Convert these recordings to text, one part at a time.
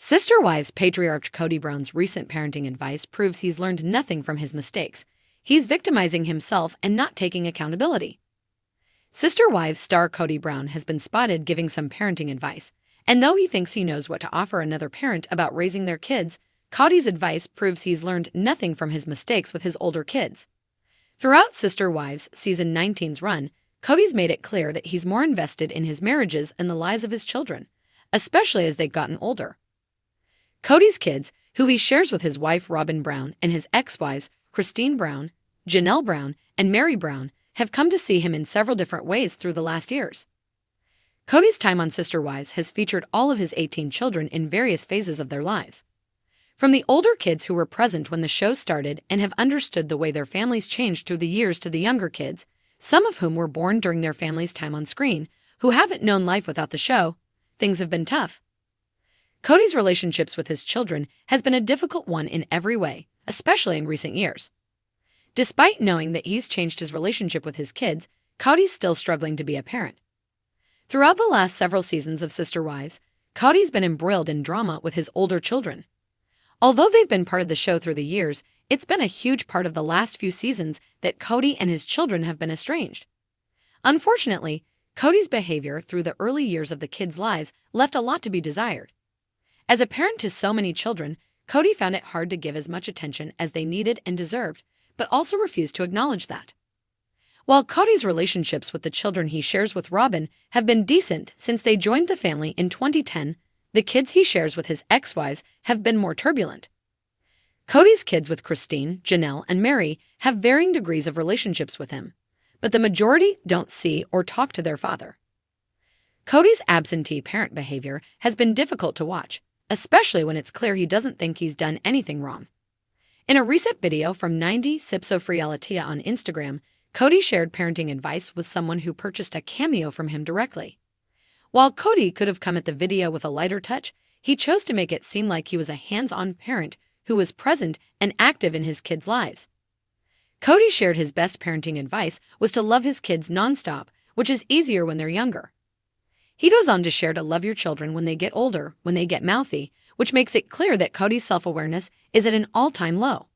Sister Wives patriarch Kody Brown's recent parenting advice proves he's learned nothing from his mistakes. He's victimizing himself and not taking accountability. Sister Wives star Kody Brown has been spotted giving some parenting advice, and though he thinks he knows what to offer another parent about raising their kids, Kody's advice proves he's learned nothing from his mistakes with his older kids. Throughout Sister Wives Season 19's run, Kody's made it clear that he's more invested in his marriages and the lives of his children, especially as they've gotten older. Kody's kids, who he shares with his wife Robin Brown and his ex-wives Cristin Brown, Janelle Brown, and Mary Brown, have come to see him in several different ways through the last years. Kody's time on Sister Wives has featured all of his 18 children in various phases of their lives. From the older kids who were present when the show started and have understood the way their families changed through the years to the younger kids, some of whom were born during their family's time on screen, who haven't known life without the show, things have been tough. Kody's relationships with his children has been a difficult one in every way, especially in recent years. Despite knowing that he's changed his relationship with his kids, Kody's still struggling to be a parent. Throughout the last several seasons of Sister Wives, Kody's been embroiled in drama with his older children. Although they've been part of the show through the years, it's been a huge part of the last few seasons that Kody and his children have been estranged. Unfortunately, Kody's behavior through the early years of the kids' lives left a lot to be desired. As a parent to so many children, Kody found it hard to give as much attention as they needed and deserved, but also refused to acknowledge that. While Kody's relationships with the children he shares with Robin have been decent since they joined the family in 2010, the kids he shares with his ex-wives have been more turbulent. Kody's kids with Cristin, Janelle, and Mary have varying degrees of relationships with him, but the majority don't see or talk to their father. Kody's absentee parent behavior has been difficult to watch, especially when it's clear he doesn't think he's done anything wrong. In a recent video from 90 Sips of Reality on Instagram, Kody shared parenting advice with someone who purchased a cameo from him directly. While Kody could have come at the video with a lighter touch, he chose to make it seem like he was a hands-on parent who was present and active in his kids' lives. Kody shared his best parenting advice was to love his kids nonstop, which is easier when they're younger. He goes on to share to love your children when they get older, when they get mouthy, which makes it clear that Kody's self-awareness is at an all-time low.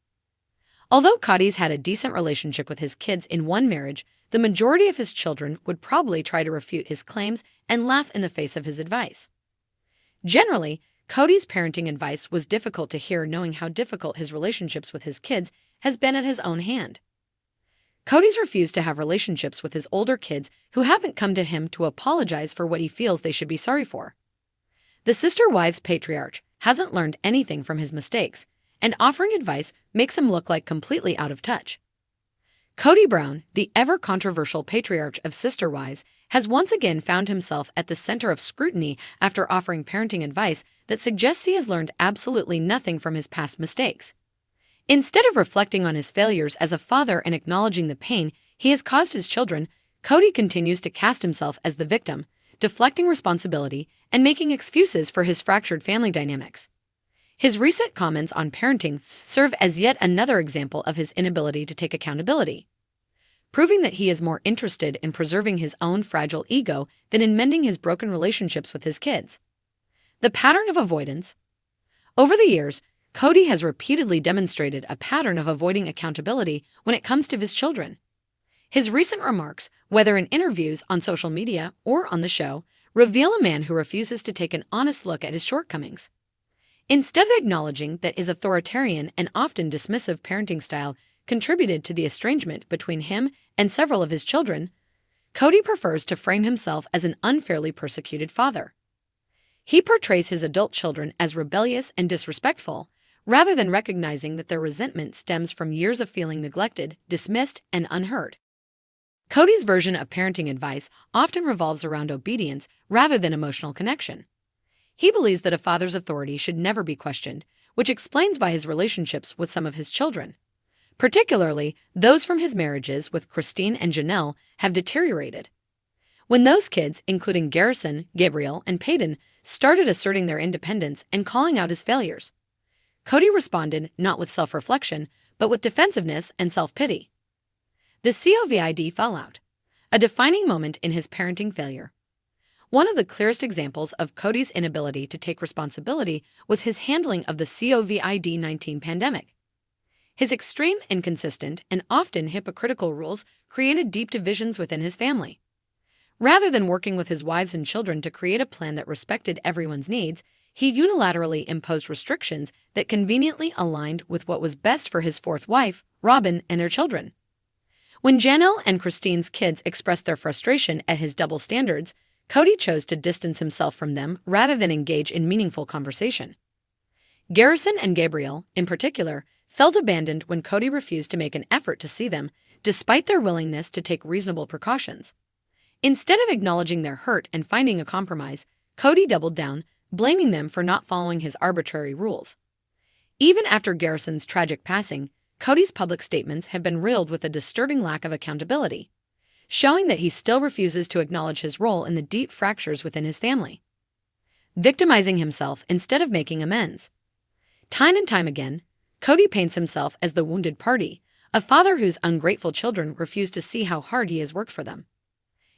Although Kody's had a decent relationship with his kids in one marriage, the majority of his children would probably try to refute his claims and laugh in the face of his advice. Generally, Kody's parenting advice was difficult to hear, knowing how difficult his relationships with his kids has been at his own hand. Kody's refused to have relationships with his older kids who haven't come to him to apologize for what he feels they should be sorry for. The Sister Wives patriarch hasn't learned anything from his mistakes, and offering advice makes him look like completely out of touch. Kody Brown, the ever-controversial patriarch of Sister Wives, has once again found himself at the center of scrutiny after offering parenting advice that suggests he has learned absolutely nothing from his past mistakes. Instead of reflecting on his failures as a father and acknowledging the pain he has caused his children, Kody continues to cast himself as the victim, deflecting responsibility and making excuses for his fractured family dynamics. His recent comments on parenting serve as yet another example of his inability to take accountability, proving that he is more interested in preserving his own fragile ego than in mending his broken relationships with his kids. The pattern of avoidance. Over the years, Kody has repeatedly demonstrated a pattern of avoiding accountability when it comes to his children. His recent remarks, whether in interviews, on social media, or on the show, reveal a man who refuses to take an honest look at his shortcomings. Instead of acknowledging that his authoritarian and often dismissive parenting style contributed to the estrangement between him and several of his children, Kody prefers to frame himself as an unfairly persecuted father. He portrays his adult children as rebellious and disrespectful, rather than recognizing that their resentment stems from years of feeling neglected, dismissed, and unheard. Kody's version of parenting advice often revolves around obedience rather than emotional connection. He believes that a father's authority should never be questioned, which explains why his relationships with some of his children, particularly those from his marriages with Cristin and Janelle, have deteriorated. When those kids, including Garrison, Gabriel, and Peyton, started asserting their independence and calling out his failures, Kody responded not with self-reflection, but with defensiveness and self-pity. The COVID fallout, a defining moment in his parenting failure. One of the clearest examples of Kody's inability to take responsibility was his handling of the COVID-19 pandemic. His extreme, inconsistent, and often hypocritical rules created deep divisions within his family. Rather than working with his wives and children to create a plan that respected everyone's needs, he unilaterally imposed restrictions that conveniently aligned with what was best for his fourth wife, Robin, and their children. When Janelle and Cristin's kids expressed their frustration at his double standards, Kody chose to distance himself from them rather than engage in meaningful conversation. Garrison and Gabriel, in particular, felt abandoned when Kody refused to make an effort to see them, despite their willingness to take reasonable precautions. Instead of acknowledging their hurt and finding a compromise, Kody doubled down, blaming them for not following his arbitrary rules. Even after Garrison's tragic passing, Kody's public statements have been riddled with a disturbing lack of accountability, showing that he still refuses to acknowledge his role in the deep fractures within his family, victimizing himself instead of making amends. Time and time again, Kody paints himself as the wounded party, a father whose ungrateful children refuse to see how hard he has worked for them.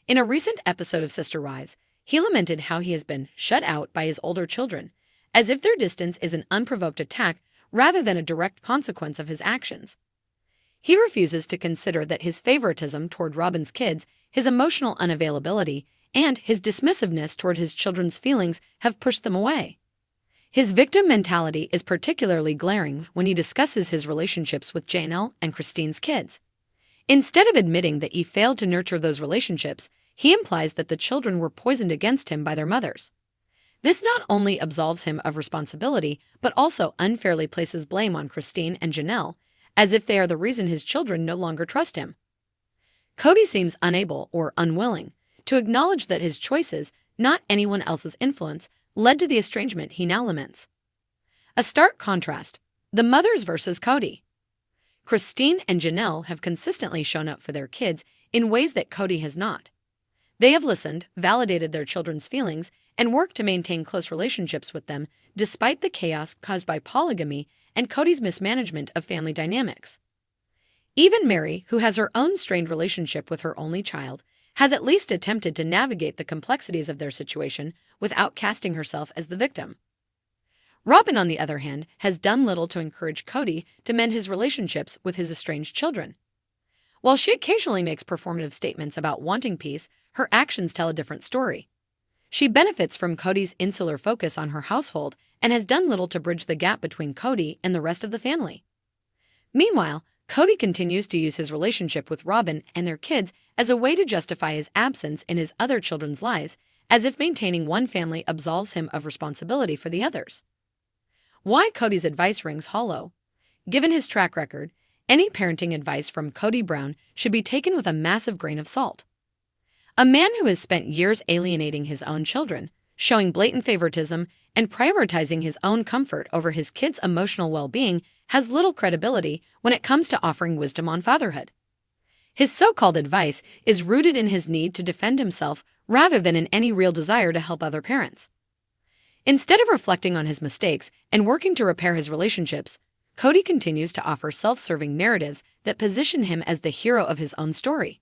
In a recent episode of Sister Wives, he lamented how he has been shut out by his older children, as if their distance is an unprovoked attack rather than a direct consequence of his actions. He refuses to consider that his favoritism toward Robin's kids, his emotional unavailability, and his dismissiveness toward his children's feelings have pushed them away. His victim mentality is particularly glaring when he discusses his relationships with Janelle and Cristin's kids. Instead of admitting that he failed to nurture those relationships, he implies that the children were poisoned against him by their mothers. This not only absolves him of responsibility, but also unfairly places blame on Cristin and Janelle, as if they are the reason his children no longer trust him. Kody seems unable or unwilling to acknowledge that his choices, not anyone else's influence, led to the estrangement he now laments. A stark contrast: the mothers versus Kody. Cristin and Janelle have consistently shown up for their kids in ways that Kody has not. They have listened, validated their children's feelings, and worked to maintain close relationships with them despite the chaos caused by polygamy and Kody's mismanagement of family dynamics. Even Mary, who has her own strained relationship with her only child, has at least attempted to navigate the complexities of their situation without casting herself as the victim. Robin, on the other hand, has done little to encourage Kody to mend his relationships with his estranged children. While she occasionally makes performative statements about wanting peace, her actions tell a different story. She benefits from Kody's insular focus on her household and has done little to bridge the gap between Kody and the rest of the family. Meanwhile, Kody continues to use his relationship with Robin and their kids as a way to justify his absence in his other children's lives, as if maintaining one family absolves him of responsibility for the others. Why Kody's advice rings hollow? Given his track record, any parenting advice from Kody Brown should be taken with a massive grain of salt. A man who has spent years alienating his own children, showing blatant favoritism, and prioritizing his own comfort over his kids' emotional well-being has little credibility when it comes to offering wisdom on fatherhood. His so-called advice is rooted in his need to defend himself rather than in any real desire to help other parents. Instead of reflecting on his mistakes and working to repair his relationships, Kody continues to offer self-serving narratives that position him as the hero of his own story.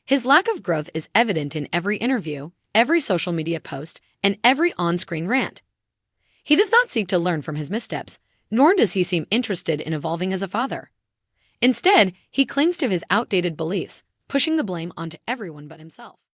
His lack of growth is evident in every interview, every social media post, and every on-screen rant. He does not seek to learn from his missteps, nor does he seem interested in evolving as a father. Instead, he clings to his outdated beliefs, pushing the blame onto everyone but himself.